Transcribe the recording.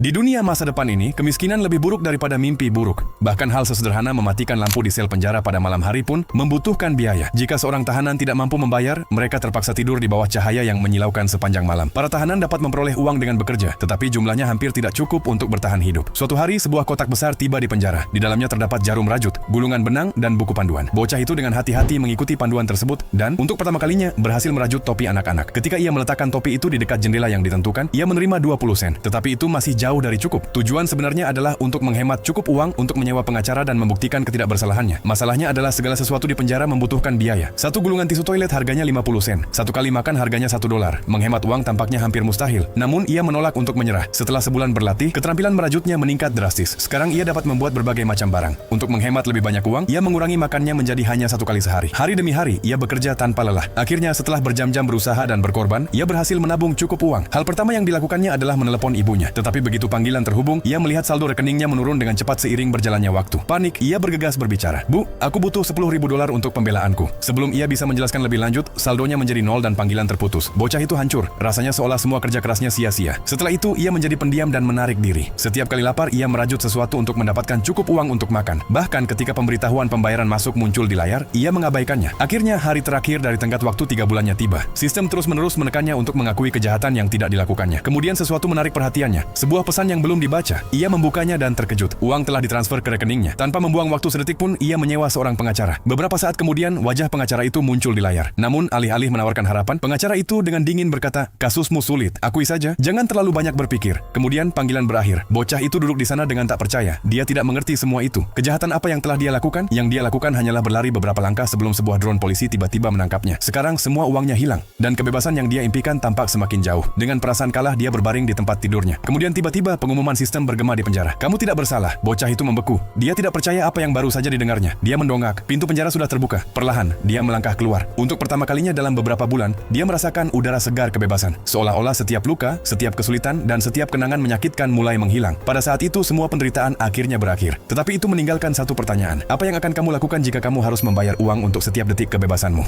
Di dunia masa depan ini, kemiskinan lebih buruk daripada mimpi buruk. Bahkan hal sesederhana mematikan lampu di sel penjara pada malam hari pun membutuhkan biaya. Jika seorang tahanan tidak mampu membayar, mereka terpaksa tidur di bawah cahaya yang menyilaukan sepanjang malam. Para tahanan dapat memperoleh uang dengan bekerja, tetapi jumlahnya hampir tidak cukup untuk bertahan hidup. Suatu hari, sebuah kotak besar tiba di penjara. Di dalamnya terdapat jarum rajut, gulungan benang, dan buku panduan. Bocah itu dengan hati-hati mengikuti panduan tersebut dan, untuk pertama kalinya, berhasil merajut topi anak-anak. Ketika ia meletakkan topi itu di dekat jendela yang ditentukan, ia menerima 20 sen. Tetapi itu masih jauh dari cukup. Tujuan sebenarnya adalah untuk menghemat cukup uang untuk menyewa pengacara dan membuktikan ketidakbersalahannya. Masalahnya adalah segala sesuatu di penjara membutuhkan biaya. Satu gulungan tisu toilet harganya 50 sen. Satu kali makan harganya $1. Menghemat uang tampaknya hampir mustahil. Namun ia menolak untuk menyerah. Setelah sebulan berlatih, keterampilan merajutnya meningkat drastis. Sekarang ia dapat membuat berbagai macam barang. Untuk menghemat lebih banyak uang, ia mengurangi makannya menjadi hanya 1 kali sehari. Hari demi hari, ia bekerja tanpa lelah. Akhirnya setelah berjam-jam berusaha dan berkorban, ia berhasil menabung cukup uang. Hal pertama yang dilakukannya adalah menelepon ibunya. Tetapi begitu panggilan terhubung, ia melihat saldo rekeningnya menurun dengan cepat seiring berjalannya waktu. Panik, ia bergegas berbicara. "Bu, aku butuh $10.000 untuk pembelaanku." Sebelum ia bisa menjelaskan lebih lanjut, saldonya menjadi 0 dan panggilan terputus. Bocah itu hancur, rasanya seolah semua kerja kerasnya sia-sia. Setelah itu, ia menjadi pendiam dan menarik diri. Setiap kali lapar, ia merajut sesuatu untuk mendapatkan cukup uang untuk makan. Bahkan ketika pemberitahuan pembayaran masuk muncul di layar, ia mengabaikannya. Akhirnya, hari terakhir dari tenggat waktu 3 bulannya tiba. Sistem terus-menerus menekannya untuk mengakui kejahatan yang tidak dilakukannya. Kemudian sesuatu menarik perhatiannya. Sebuah pesan yang belum dibaca. Ia membukanya dan terkejut. Uang telah ditransfer ke rekeningnya. Tanpa membuang waktu sedetik pun, ia menyewa seorang pengacara. Beberapa saat kemudian, wajah pengacara itu muncul di layar. Namun, alih-alih menawarkan harapan, pengacara itu dengan dingin berkata, "Kasusmu sulit, akui saja, jangan terlalu banyak berpikir." Kemudian panggilan berakhir. Bocah itu duduk di sana dengan tak percaya. Dia tidak mengerti semua itu. Kejahatan apa yang telah dia lakukan? Yang dia lakukan hanyalah berlari beberapa langkah sebelum sebuah drone polisi tiba-tiba menangkapnya. Sekarang semua uangnya hilang, dan kebebasan yang dia impikan tampak semakin jauh. Dengan perasaan kalah, dia berbaring di tempat tidurnya. Kemudian tiba-tiba pengumuman sistem bergema di penjara. "Kamu tidak bersalah." Bocah itu membeku. Dia tidak percaya apa yang baru saja didengarnya. Dia mendongak. Pintu penjara sudah terbuka. Perlahan, dia melangkah keluar. Untuk pertama kalinya dalam beberapa bulan, dia merasakan udara segar kebebasan. Seolah-olah setiap luka, setiap kesulitan, dan setiap kenangan menyakitkan mulai menghilang. Pada saat itu, semua penderitaan akhirnya berakhir. Tetapi itu meninggalkan satu pertanyaan. Apa yang akan kamu lakukan jika kamu harus membayar uang untuk setiap detik kebebasanmu?